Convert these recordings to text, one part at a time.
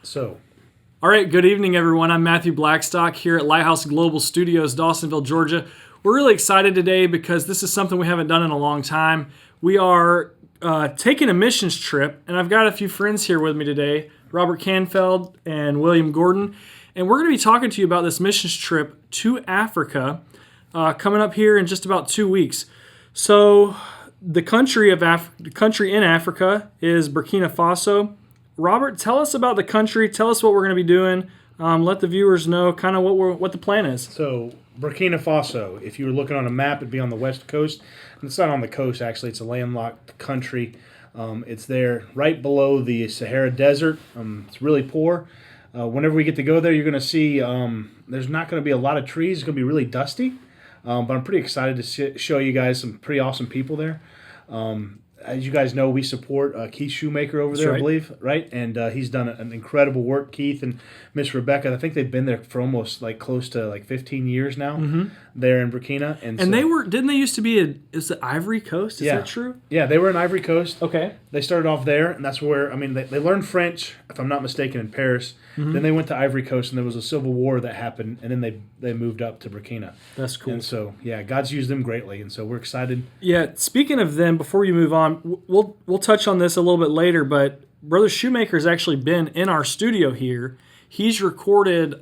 So, All right, good evening, everyone. I'm Matthew Blackstock here at Lighthouse Global Studios, Dawsonville, Georgia. We're really excited today because this is something we haven't done in a long time. We are taking a missions trip, and I've got a few friends here with me today, Robert Canfield and William Gordon, and we're going to be talking to you about this missions trip to Africa coming up here in just about 2 weeks. So, the country in Africa is Burkina Faso. Robert, tell us about the country. Tell us what we're going to be doing. Let the viewers know kind of what the plan is. so Burkina Faso, if you were looking on a map, it'd be on the west coast. And it's not on the coast, actually. It's a landlocked country. It's there right below the Sahara Desert. It's really poor. Whenever we get to go there, you're going to see there's not going to be a lot of trees. It's going to be really dusty. But I'm pretty excited to show you guys some pretty awesome people there. As you guys know, we support Keith Shoemaker over there, right. I believe, right? And he's done an incredible work. Keith and Miss Rebecca, I think they've been there for almost close to 15 years now there in Burkina. And so, Didn't they used to be is it Ivory Coast? Is that true? Yeah, they were in Ivory Coast. Okay. They started off there, and that's where, they learned French, if I'm not mistaken, in Paris. Then they went to Ivory Coast, and there was a civil war that happened, and then they moved up to Burkina. That's cool. And so, yeah, God's used them greatly, and so we're excited. Yeah, speaking of them, before you move on, we'll touch on this a little bit later, but Brother Shoemaker's actually been in our studio here. He's recorded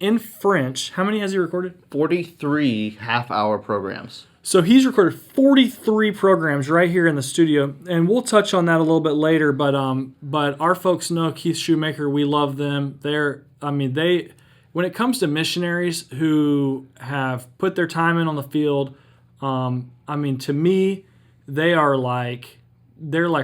in French. How many has he recorded? 43 half-hour programs. So he's recorded 43 programs right here in the studio, and we'll touch on that a little bit later. But our folks know Keith Shoemaker. We love them. When it comes to missionaries who have put their time in on the field, to me, they're like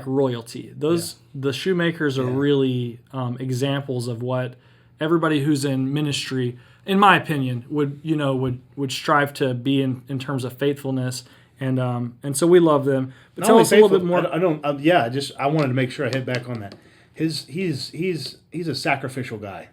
royalty. The Shoemakers are really examples of what everybody who's in ministry, in my opinion, would strive to be in terms of faithfulness, and so we love them. But tell us a little bit more. I wanted to make sure I hit back on that. He's a sacrificial guy.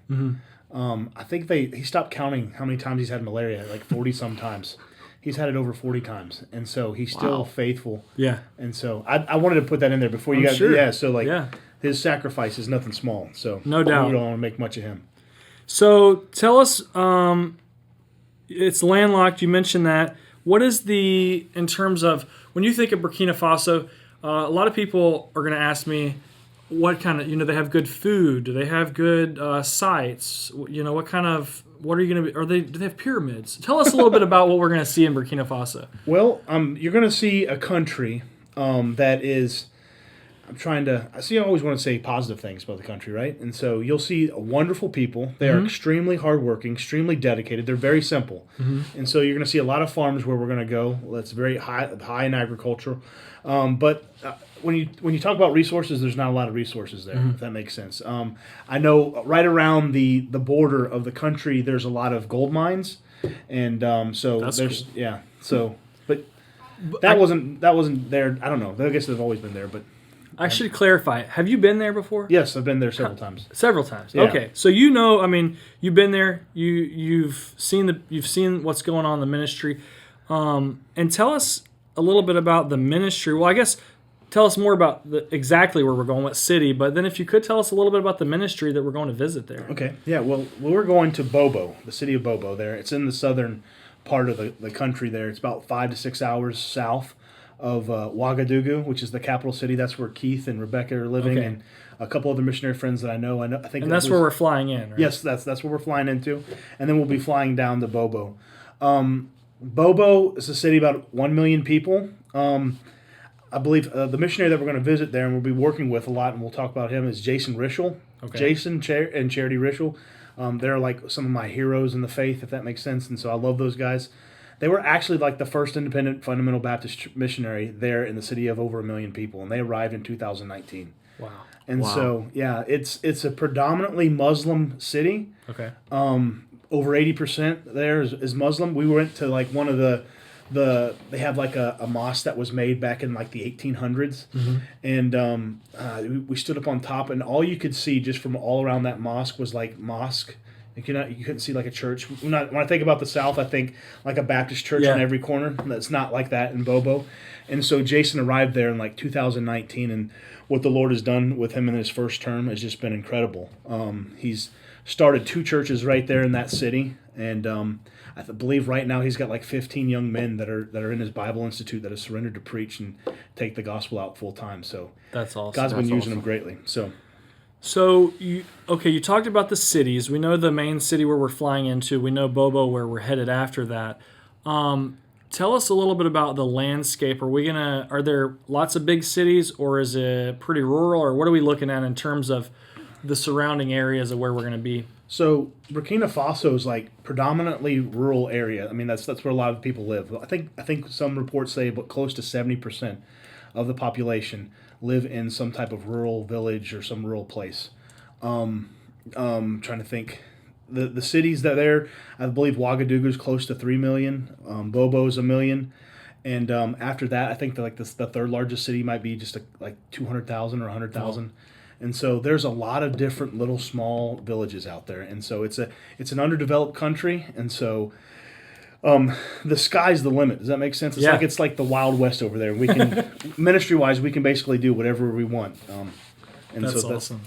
I think he stopped counting how many times he's had malaria, 40 some times. He's had it over 40 times, and so he's still faithful. Yeah. And so I wanted to put that in there before you guys. Sure. Yeah. So his sacrifice is nothing small. So no doubt. We don't want to make much of him. So tell us, it's landlocked. You mentioned that. What is in terms of, when you think of Burkina Faso, a lot of people are going to ask me, what kind of, they have good food? Do they have good sites? What are you going to be, do they have pyramids? Tell us a little bit about what we're going to see in Burkina Faso. Well, you're going to see a country that is, I always want to say positive things about the country, right? And so you'll see wonderful people. They are extremely hardworking, extremely dedicated. They're very simple. And so you're going to see a lot of farms where we're going to go. That's very high in agriculture. But when you talk about resources, there's not a lot of resources there, if that makes sense. I know right around the border of the country, there's a lot of gold mines. And so that's there's, cool. Yeah. So, but that wasn't there. I don't know. I guess they've always been there, but. I should clarify. Have you been there before? Yes, I've been there several times. Several times. Yeah. Okay, so you've been there. You've seen what's going on in the ministry, and tell us a little bit about the ministry. Well, I guess tell us more about exactly where we're going, what city. But then, if you could tell us a little bit about the ministry that we're going to visit there. Okay. Yeah. Well, we're going to Bobo, the city of Bobo. There, it's in the southern part of the country. There, it's about 5 to 6 hours south of Ouagadougou, which is the capital city. That's where Keith and Rebecca are living, and a couple other missionary friends that I know. I think, and that's where we're flying in, right? Yes, that's where we're flying into, and then we'll be flying down to Bobo. Bobo is a city about 1 million people. I believe the missionary that we're going to visit there and we'll be working with a lot, and we'll talk about him, is Jason Rischel. Okay. Jason and Charity Rischel. They're like some of my heroes in the faith, if that makes sense, and so I love those guys. They were actually the first independent fundamental Baptist missionary there in the city of over 1 million people, and they arrived in 2019. Wow. And so, yeah, it's a predominantly Muslim city. Okay. Over 80% there is Muslim. We went to one of they have a mosque that was made back in the 1800s, and we stood up on top, and all you could see just from all around that mosque was mosque You couldn't see like a church. When I think about the South, I think like a Baptist church on every corner. That's not like that in Bobo. And so Jason arrived there in like 2019, and what the Lord has done with him in his first term has just been incredible. He's started 2 churches right there in that city, and I believe right now he's got like 15 young men that are in his Bible Institute that have surrendered to preach and take the gospel out full time. So that's awesome. God's been using them greatly. So you talked about the cities. We know the main city where we're flying into. We know Bobo where we're headed after that. Tell us a little bit about the landscape. Are there lots of big cities, or is it pretty rural, or what are we looking at in terms of the surrounding areas of where we're going to be? So Burkina Faso is like predominantly rural area. I mean, that's where a lot of people live. I think some reports say about close to 70% of the population live in some type of rural village or some rural place. Trying to think. The cities that there, I believe Ouagadougou is close to 3 million. Bobo is 1 million. And after that, I think the third largest city might be just like 200,000 or 100,000. And so there's a lot of different little small villages out there. And so it's an underdeveloped country. And so the sky's the limit. Does that make sense? It's like the Wild West over there. We can ministry-wise, we can basically do whatever we want. And that's so awesome.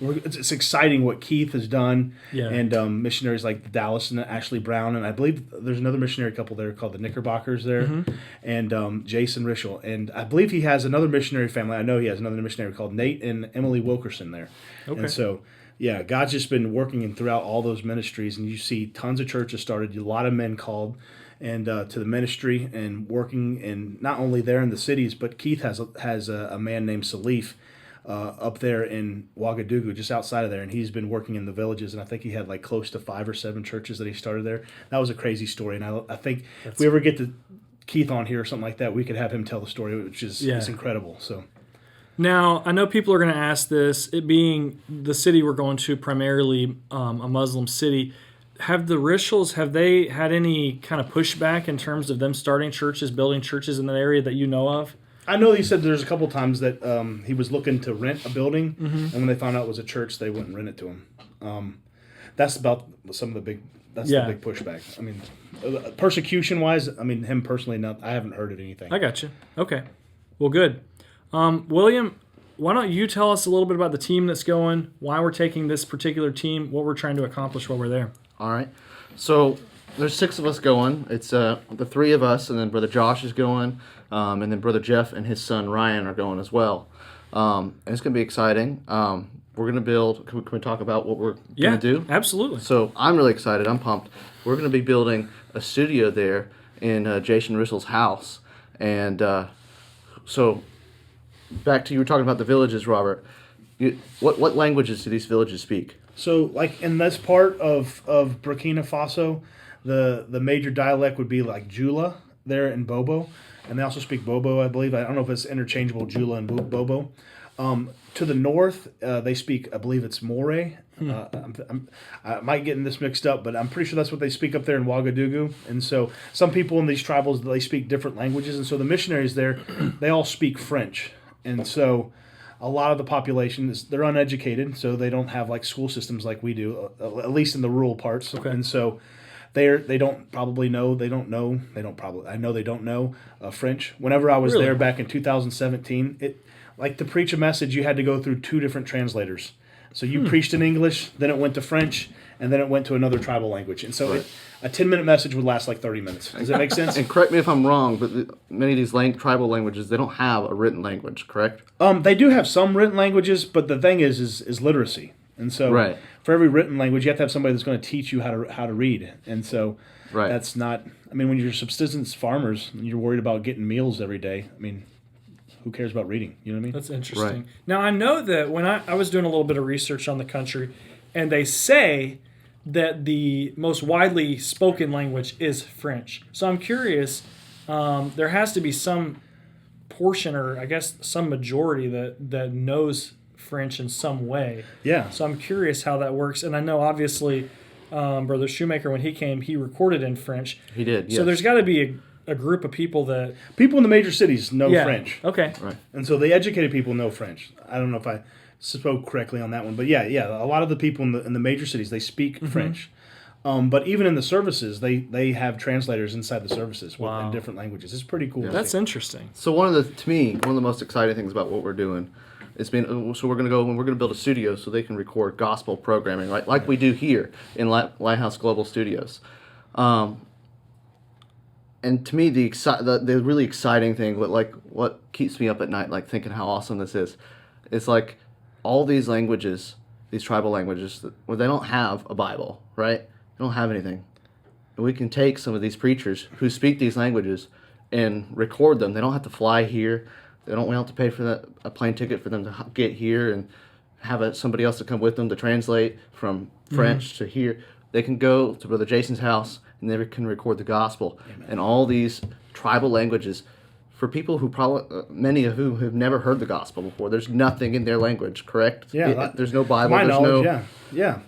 It's exciting what Keith has done, yeah. And missionaries like Dallas and Ashley Brown, and I believe there's another missionary couple there called the Knickerbockers there, and Jason Rischel, and I believe he has another missionary family. I know he has another missionary called Nate and Emily Wilkerson there, and so God's just been working throughout all those ministries, and you see tons of churches started, a lot of men called, and to the ministry and working, and not only there in the cities, but Keith has a man named Salif. Up there in Ouagadougou, just outside of there, and he's been working in the villages, and I think he had like close to 5 or 7 churches that he started there. That was a crazy story, and I think if we ever get to Keith on here or something like that, we could have him tell the story, which is it's incredible. So now, I know people are going to ask this, it being the city we're going to, primarily a Muslim city, have the Rischels, have they had any kind of pushback in terms of them starting churches, building churches in that area that you know of? I know he said there's a couple times that he was looking to rent a building, and when they found out it was a church, they wouldn't rent it to him. That's about some of the big. That's the big pushback. I mean, persecution-wise, I mean, him personally, I haven't heard of anything. I got you. Okay, well, good. William, why don't you tell us a little bit about the team that's going, why we're taking this particular team, what we're trying to accomplish while we're there. All right. So there's 6 of us going. It's the 3 of us, and then Brother Josh is going. And then Brother Jeff and his son Ryan are going as well. And it's going to be exciting. We're going to build. Can we talk about what we're going to do? Absolutely. So I'm really excited. I'm pumped. We're going to be building a studio there in Jason Rissel's house. And so back to you were talking about the villages, Robert. What languages do these villages speak? So, like in this part of Burkina Faso, the major dialect would be like Jula there in Bobo. And they also speak Bobo, I believe. I don't know if it's interchangeable, Jula and Bobo. To the north, they speak, I believe it's Moray. I might get this mixed up, but I'm pretty sure that's what they speak up there in Ouagadougou. And so some people in these tribals, they speak different languages. And so the missionaries there, they all speak French. And so a lot of the population, they're uneducated, so they don't have like school systems like we do, at least in the rural parts. Okay. And so they don't know French. Whenever I was there back in 2017, like to preach a message, you had to go through 2 different translators. So you preached in English, then it went to French, and then it went to another tribal language. And so a 10-minute message would last like 30 minutes. Does that make sense? And correct me if I'm wrong, but many of these tribal languages, they don't have a written language, correct? They do have some written languages, but the thing is literacy. And so for every written language, you have to have somebody that's going to teach you how to read. And so that's not, I mean, when you're subsistence farmers and you're worried about getting meals every day, I mean, who cares about reading? You know what I mean? That's interesting. Right. Now, I know that when I was doing a little bit of research on the country, and they say that the most widely spoken language is French. So I'm curious, there has to be some portion, or I guess some majority that knows French in some way. Yeah. So I'm curious how that works. And I know, obviously, Brother Shoemaker, when he came, he recorded in French. He did, yes. So there's got to be a group of people that... People in the major cities know French. Okay. Right. And so the educated people know French. I don't know if I spoke correctly on that one. But yeah, a lot of the people in the major cities, they speak French. But even in the services, they have translators inside the services in different languages. It's pretty cool. That's interesting. So to me, one of the most exciting things about what we're doing is so we're going to build a studio so they can record gospel programming, right? Like we do here in Lighthouse Global Studios. And to me, the really exciting thing, what keeps me up at night, like thinking how awesome this is like all these languages, these tribal languages, where they don't have a Bible, right? They don't have anything. And we can take some of these preachers who speak these languages and record them. They don't have to fly here. We don't have to pay for a plane ticket for them to get here and have somebody else to come with them to translate from French to here. They can go to Brother Jason's house and they can record the gospel in all these tribal languages for people who many of whom have never heard the gospel before. There's nothing in their language, correct? Yeah. There's no Bible. My knowledge, yeah.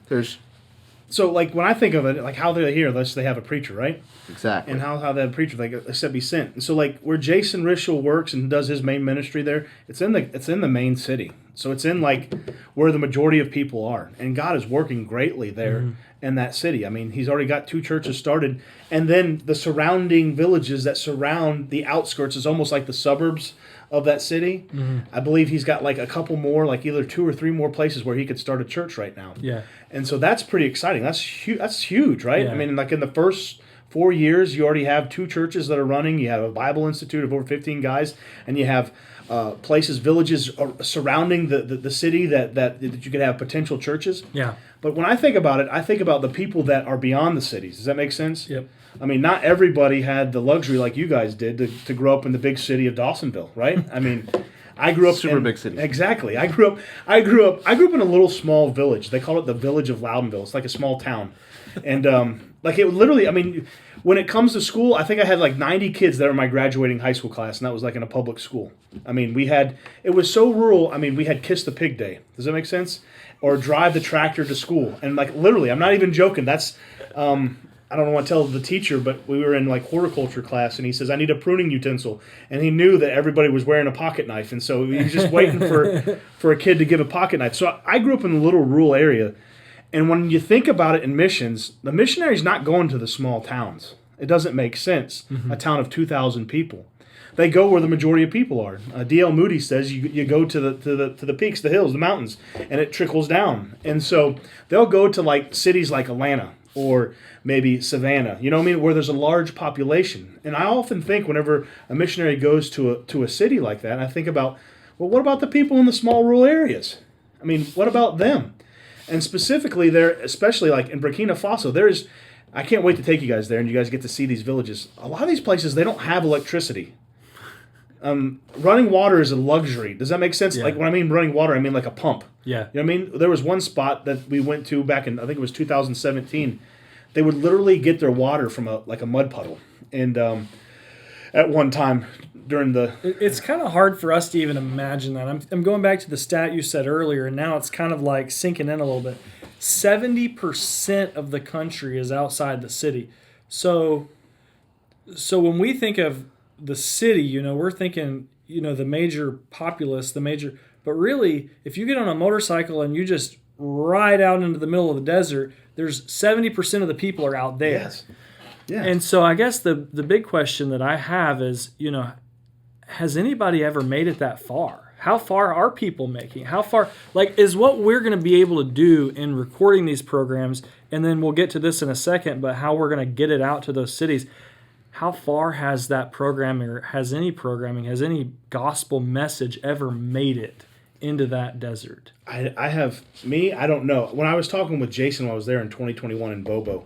So, like, when I think of it, like, how they're here, unless they have a preacher, right? Exactly. And how that preacher, like, except be sent. And so, like, where Jason Rishel works and does his main ministry there, it's in the main city. So it's in, like, where the majority of people are. And God is working greatly there in that city. I mean, he's already got 2 churches started. And then the surrounding villages that surround the outskirts is almost like the suburbs of that city. I believe he's got like a couple more, like either 2 or 3 more places where he could start a church right now. Yeah. And so that's pretty exciting. That's huge, right? Yeah. I mean, like in the first 4 years, you already have 2 churches that are running. You have a Bible Institute of over 15 guys, and you have villages surrounding the city that you could have potential churches. Yeah. But when I think about it, I think about the people that are beyond the cities. Does that make sense? Yep. I mean, not everybody had the luxury like you guys did to grow up in the big city of Dawsonville, right? I mean, I grew up super big city. Exactly. I grew up in a little small village. They call it the village of Loudonville. It's like a small town, and like it literally. I mean, when it comes to school, I think I had like 90 kids that were in my graduating high school class, and that was like in a public school. I mean, it was so rural. I mean, we had Kiss the Pig Day. Does that make sense? Or drive the tractor to school, and like literally, I'm not even joking. That's I don't want to tell the teacher, but we were in like horticulture class, and he says, I need a pruning utensil. And he knew that everybody was wearing a pocket knife, and so he was just waiting for a kid to give a pocket knife. So I grew up in a little rural area, and when you think about it in missions, the missionary's not going to the small towns. It doesn't make sense, a town of 2,000 people. They go where the majority of people are. D.L. Moody says you go to the peaks, the hills, the mountains, and it trickles down. And so they'll go to like cities like Atlanta, or maybe Savannah, you know what I mean, where there's a large population. And I often think whenever a missionary goes to a city like that, I think about, well, what about the people in the small rural areas? I mean, what about them? And specifically there, especially like in Burkina Faso, I can't wait to take you guys there and you guys get to see these villages. A lot of these places, they don't have electricity. Running water is a luxury. Does that make sense? Yeah. Like when I mean running water, I mean like a pump. Yeah. You know what I mean? There was one spot that we went to back in, I think it was 2017. They would literally get their water from a mud puddle. And at one time during the... It's kind of hard for us to even imagine that. I'm going back to the stat you said earlier, and now it's kind of like sinking in a little bit. 70% of the country is outside the city. So when we think of the city, we're thinking, the major populace, but really, if you get on a motorcycle and you just ride out into the middle of the desert, there's 70% of the people are out there. Yes. Yeah. And so I guess the big question that I have is, has anybody ever made it that far? How far are people making? How far, is what we're going to be able to do in recording these programs, and then we'll get to this in a second, but how we're going to get it out to those cities. How far has that programming, or has any gospel message ever made it into that desert? I don't know. When I was talking with Jason when I was there in 2021 in Bobo,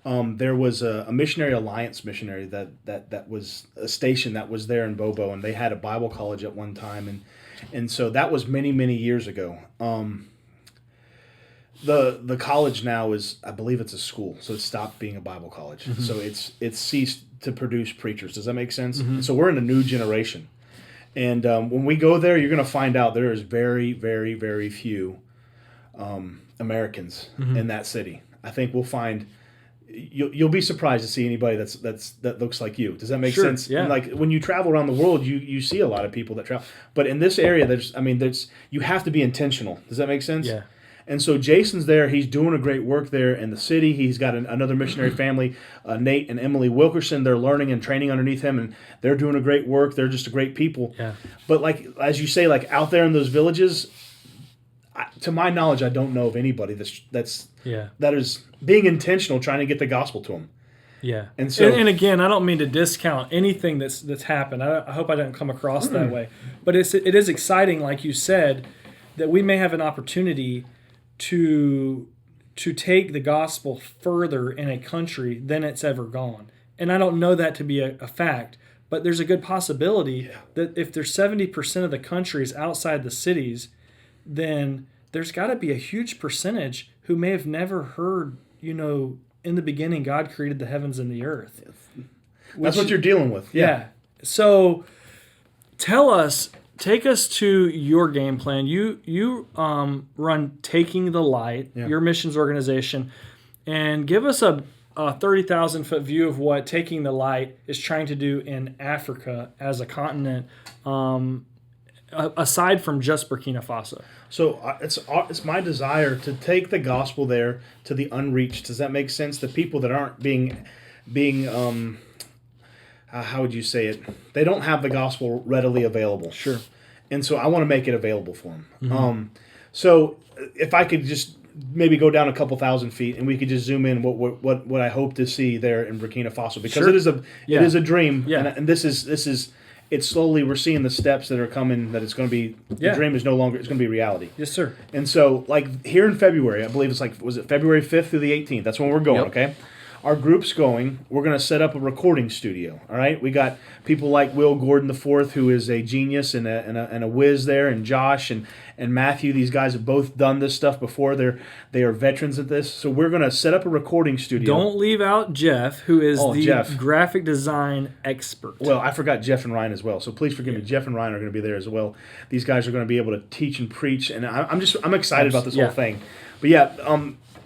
there was a missionary alliance missionary that was a station that was there in Bobo, and they had a Bible college at one time, and so that was many, many years ago. The college now is, I believe it's a school, so it stopped being a Bible college. Mm-hmm. So it's ceased to produce preachers. Does that make sense? Mm-hmm. So we're in a new generation. And when we go there, you're going to find out there is very, very, very few Americans in that city. I think we'll find you'll be surprised to see anybody that looks like you. Does that make Sure, sense? yeah. And like when you travel around the world, you see a lot of people that travel. But in this area, there's you have to be intentional. Does that make sense? Yeah. And so Jason's there. He's doing a great work there in the city. He's got another missionary family, Nate and Emily Wilkerson. They're learning and training underneath him, and they're doing a great work. They're just a great people. Yeah. But like as you say, like out there in those villages, to my knowledge, I don't know of anybody that is being intentional trying to get the gospel to them. Yeah. And so, and again, I don't mean to discount anything that's happened. I hope I didn't come across that way. But it is exciting, like you said, that we may have an opportunity to take the gospel further in a country than it's ever gone. And I don't know that to be a fact, but there's a good possibility that if there's 70% of the country is outside the cities, then there's got to be a huge percentage who may have never heard, in the beginning God created the heavens and the earth. That's what you're dealing with. Yeah. So take us to your game plan. You run Taking the Light, your missions organization, and give us a 30,000-foot view of what Taking the Light is trying to do in Africa as a continent, aside from just Burkina Faso. So it's my desire to take the gospel there to the unreached. Does that make sense? The people that aren't being how would you say it? They don't have the gospel readily available. Sure. And so I want to make it available for them. Mm-hmm. So if I could just maybe go down a couple thousand feet and we could just zoom in what I hope to see there in Burkina Faso, because it is a dream. Yeah. And this is it's slowly we're seeing the steps that are coming, that it's going to be the dream is no longer, it's going to be reality. Yes, sir. And so like here in February, I believe it's was it February 5th through the 18th? That's when we're going, okay? Our group's going. We're going to set up a recording studio. All right, we got people like Will Gordon IV, who is a genius and a whiz there, and Josh and Matthew. These guys have both done this stuff before. They are veterans at this. So we're going to set up a recording studio. Don't leave out Jeff, who is Jeff, graphic design expert. Well, I forgot Jeff and Ryan as well. So please forgive me. Jeff and Ryan are going to be there as well. These guys are going to be able to teach and preach, and I'm excited about this whole thing.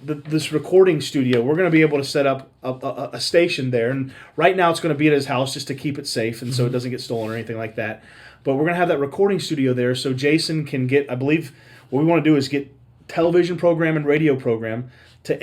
But this recording studio, we're going to be able to set up a station there. And right now it's going to be at his house just to keep it safe and so it doesn't get stolen or anything like that. But we're going to have that recording studio there so Jason can get, I believe, what we want to do is get television program and radio program to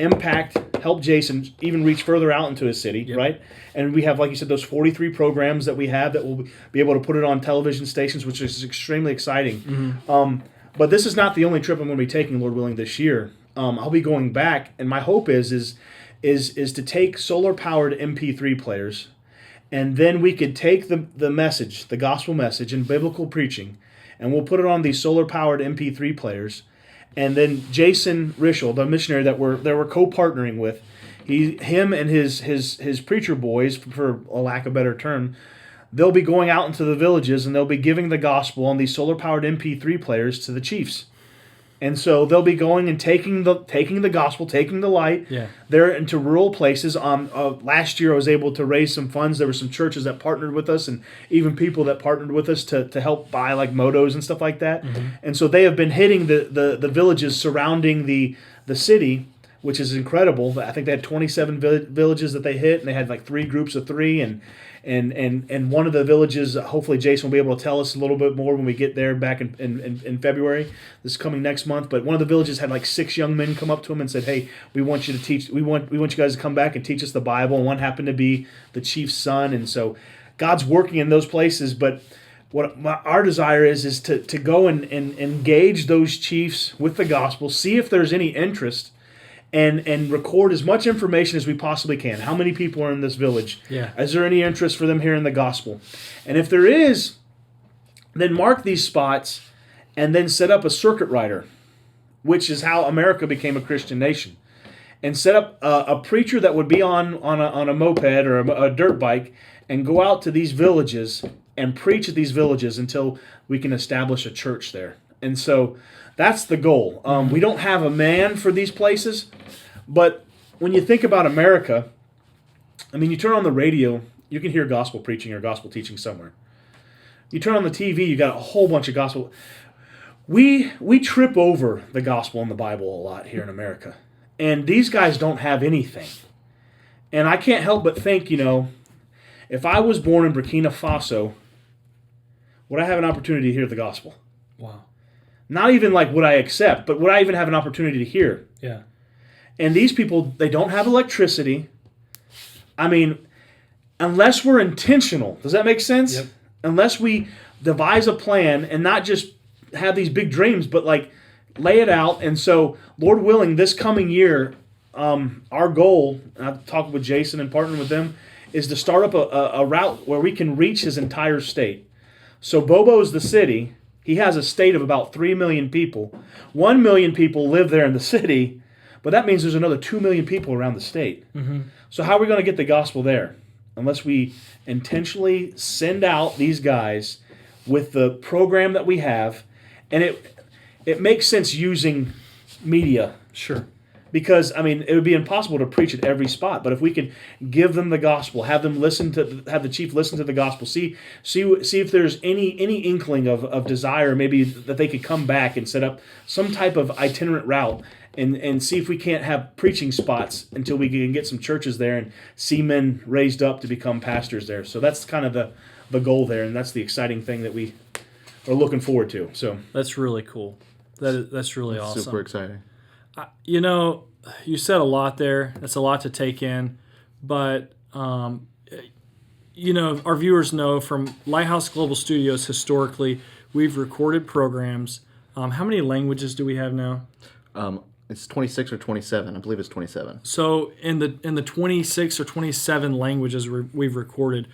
help Jason even reach further out into his city, right? And we have, like you said, those 43 programs that we have that will be able to put it on television stations, which is extremely exciting. Mm-hmm. But this is not the only trip I'm going to be taking, Lord willing, this year. I'll be going back, and my hope is to take solar-powered MP3 players, and then we could take the message, the gospel message, and biblical preaching, and we'll put it on these solar-powered MP3 players, and then Jason Rischel, the missionary that we're co-partnering with, him and his preacher boys, for a lack of a better term, they'll be going out into the villages and they'll be giving the gospel on these solar-powered MP3 players to the chiefs. And so they'll be going and taking the gospel, taking the light there into rural places. Last year I was able to raise some funds. There were some churches that partnered with us and even people that partnered with us to help buy like motos and stuff like that. Mm-hmm. And so they have been hitting the villages surrounding the city, which is incredible. I think they had 27 villages that they hit, and they had like 3 groups of 3, and one of the villages, hopefully Jason will be able to tell us a little bit more when we get there back in February. This is coming next month. But one of the villages had like 6 young men come up to him and said, "Hey, we want you to teach. We want you guys to come back and teach us the Bible." And one happened to be the chief's son, and so God's working in those places. But our desire is to go and engage those chiefs with the gospel, see if there's any interest. And record as much information as we possibly can. How many people are in this village? Yeah. Is there any interest for them hearing the gospel? And if there is, then mark these spots and then set up a circuit rider, which is how America became a Christian nation. And set up a preacher that would be on a moped or a dirt bike and go out to these villages and preach at these villages until we can establish a church there. And so that's the goal. We don't have a man for these places, but when you think about America, I mean, you turn on the radio, you can hear gospel preaching or gospel teaching somewhere. You turn on the TV, you got a whole bunch of gospel. We trip over the gospel in the Bible a lot here in America, and these guys don't have anything. And I can't help but think, if I was born in Burkina Faso, would I have an opportunity to hear the gospel? Wow. Not even like would I accept, but would I even have an opportunity to hear? Yeah. And these people, they don't have electricity. I mean, unless we're intentional, does that make sense? Yep. Unless we devise a plan and not just have these big dreams, but like lay it out. And so, Lord willing, this coming year, our goal, and I've talked with Jason and partnered with them, is to start up a route where we can reach his entire state. So Bobo is the city. He has a state of about 3 million people. 1 million people live there in the city, but that means there's another 2 million people around the state. Mm-hmm. So how are we going to get the gospel there? Unless we intentionally send out these guys with the program that we have. And it makes sense using media. Sure. Because, it would be impossible to preach at every spot. But if we can give them the gospel, have the chief listen to the gospel, see if there's any inkling of desire, maybe that they could come back and set up some type of itinerant route and see if we can't have preaching spots until we can get some churches there and see men raised up to become pastors there. So that's kind of the goal there, and that's the exciting thing that we are looking forward to. So that's really cool. That's really awesome. Super exciting. You said a lot there. That's a lot to take in. But, our viewers know from Lighthouse Global Studios, historically, we've recorded programs. How many languages do we have now? It's 26 or 27. I believe it's 27. So in the 26 or 27 languages we've recorded,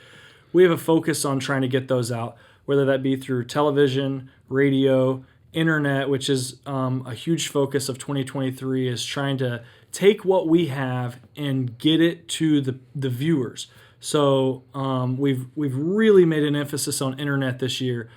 we have a focus on trying to get those out, whether that be through television, radio, internet, which is a huge focus of 2023, is trying to take what we have and get it to the viewers. So we've really made an emphasis on internet this year,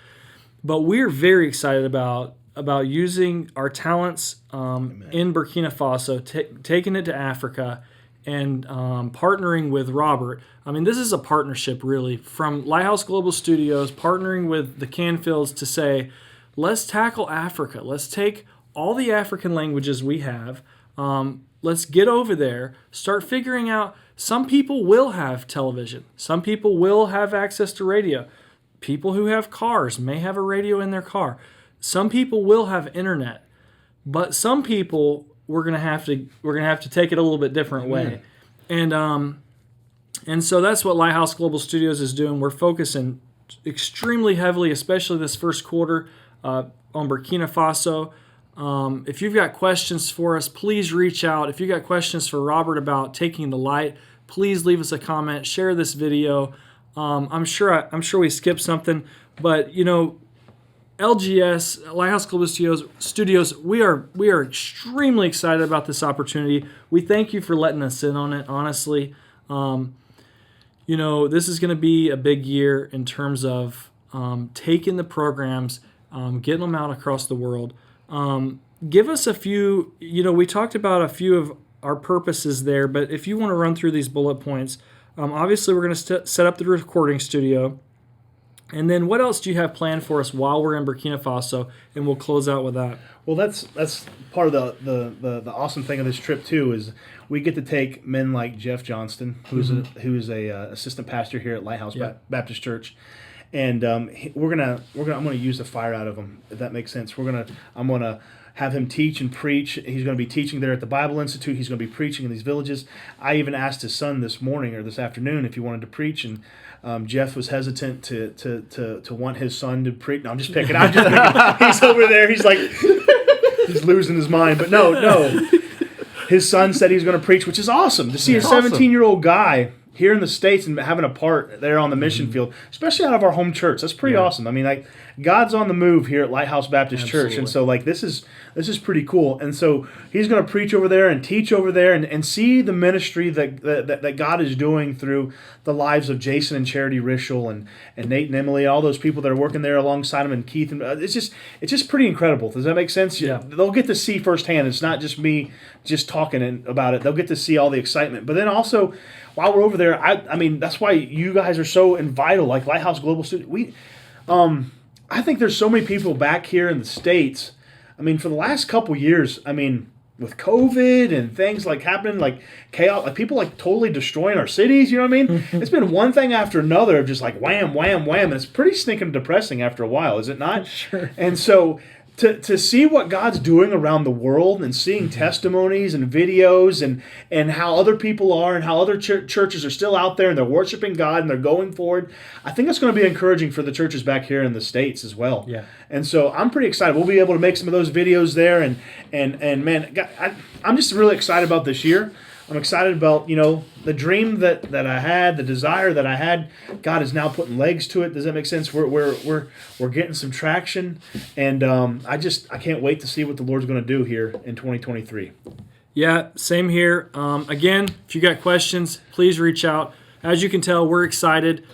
but we're very excited about using our talents in Burkina Faso, taking it to Africa, and partnering with Robert. This is a partnership really from Lighthouse Global Studios, partnering with the Canfields to say, let's tackle Africa. Let's take all the African languages we have. Let's get over there, start figuring out. Some people will have television. Some people will have access to radio. People who have cars may have a radio in their car. Some people will have internet. But some people we're gonna have to take it a little bit different way. And so that's what Lighthouse Global Studios is doing. We're focusing extremely heavily, especially this first quarter, on Burkina Faso. If you've got questions for us, please reach out. If you've got questions for Robert about taking the light, please leave us a comment. Share this video. I'm sure we skipped something, but LGS, Lighthouse Global Studios, we are extremely excited about this opportunity. We thank you for letting us in on it. Honestly, this is going to be a big year in terms of taking the programs. Getting them out across the world. Give us a few, we talked about a few of our purposes there, but if you want to run through these bullet points, obviously we're going to set up the recording studio. And then what else do you have planned for us while we're in Burkina Faso? And we'll close out with that. Well, that's part of the awesome thing of this trip too, is we get to take men like Jeff Johnston, who's a assistant pastor here at Lighthouse Baptist Church. And I'm gonna use the fire out of him, if that makes sense. I'm gonna have him teach and preach. He's gonna be teaching there at the Bible Institute. He's gonna be preaching in these villages. I even asked his son this morning or this afternoon if he wanted to preach, and Jeff was hesitant to want his son to preach. No, I'm just picking. He's over there. He's like he's losing his mind. But no. His son said he's gonna preach, which is awesome to see a 17-year-old guy here in the States and having a part there on the mission field, especially out of our home church. That's pretty awesome. God's on the move here at Lighthouse Baptist Church, and so this is pretty cool. And so he's going to preach over there and teach over there and see the ministry that God is doing through the lives of Jason and Charity Rishel and Nate and Emily, all those people that are working there alongside him, and Keith. And it's just pretty incredible. Does that make sense? Yeah. They'll get to see firsthand. It's not just me just talking about it. They'll get to see all the excitement. But then also, while we're over there, that's why you guys are so vital, like Lighthouse Global Studio. I think there's so many people back here in the States. For the last couple years, with COVID and things like happening, like chaos, like people like totally destroying our cities. You know what I mean? It's been one thing after another of just like wham, wham, wham. And it's pretty stinking depressing after a while, is it not? Sure. And so to see what God's doing around the world and seeing testimonies and videos and how other people are and how other churches are still out there and they're worshiping God and they're going forward, I think it's going to be encouraging for the churches back here in the States as well. Yeah. And so I'm pretty excited. We'll be able to make some of those videos there, and man, God, I'm just really excited about this year. I'm excited about, the dream that I had, the desire that I had. God is now putting legs to it. Does that make sense? We're getting some traction, and I can't wait to see what the Lord's going to do here in 2023. Yeah, same here. Again, if you got questions, please reach out. As you can tell, we're excited.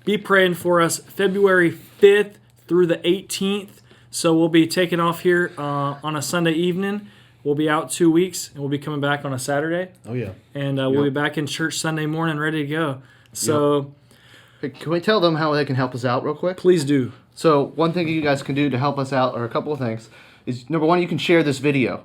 Be praying for us February 5th through the 18th. So we'll be taking off here on a Sunday evening. We'll be out 2 weeks, and we'll be coming back on a Saturday. Oh, yeah. And we'll be back in church Sunday morning ready to go. So Hey, can we tell them how they can help us out real quick? please do. So one thing you guys can do to help us out, or a couple of things, is number one, you can share this video.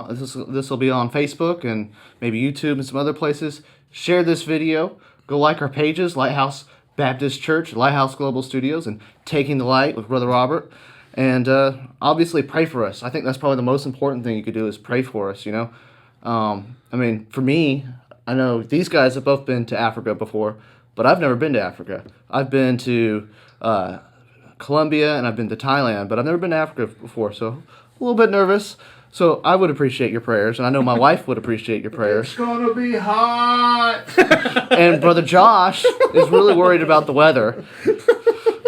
This will be on Facebook and maybe YouTube and some other places. Share this video. Go like our pages, Lighthouse Baptist Church, Lighthouse Global Studios, and Taking the Light with Brother Robert. And obviously pray for us. I think that's probably the most important thing you could do is pray for us, I mean, for me, I know these guys have both been to Africa before, but I've never been to Africa. I've been to Colombia and I've been to Thailand, but I've never been to Africa before, so a little bit nervous. So I would appreciate your prayers, and I know my wife would appreciate your prayers. It's going to be hot. And Brother Josh is really worried about the weather.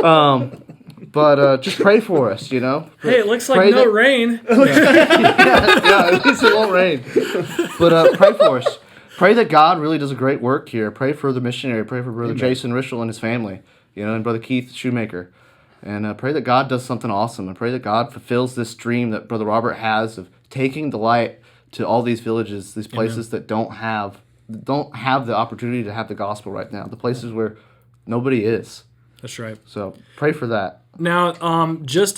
But just pray for us, Hey, it looks like Pray no that- rain. yeah, at least it won't rain. But pray for us. Pray that God really does a great work here. Pray for the missionary. Pray for Brother Jason Rischel and his family, and Brother Keith Shoemaker. And pray that God does something awesome. And pray that God fulfills this dream that Brother Robert has of taking the light to all these villages, these places that don't have the opportunity to have the gospel right now, the places where nobody is. That's right. So pray for that. Now, just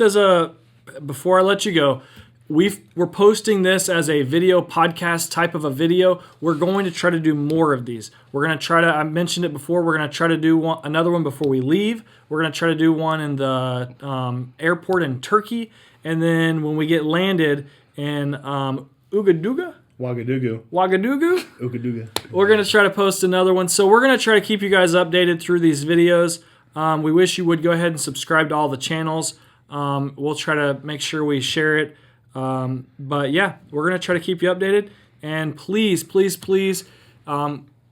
before I let you go, we're posting this as a video podcast type of a video. We're going to try to do more of these. We're going to try to, I mentioned it before, we're going to try to do another one before we leave. We're going to try to do one in the airport in Turkey. And then when we get landed in Ouagadougou, we're going to try to post another one. So we're going to try to keep you guys updated through these videos. We wish you would go ahead and subscribe to all the channels. We'll try to make sure we share it. But yeah, we're going to try to keep you updated. And please, please, please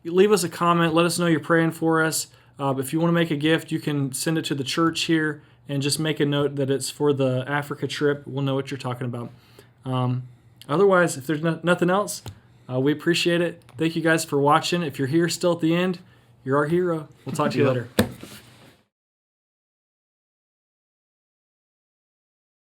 leave us a comment. Let us know you're praying for us. If you want to make a gift, you can send it to the church here and just make a note that it's for the Africa trip. We'll know what you're talking about. Otherwise, if there's nothing else, we appreciate it. Thank you guys for watching. If you're here still at the end, you're our hero. We'll talk to you later.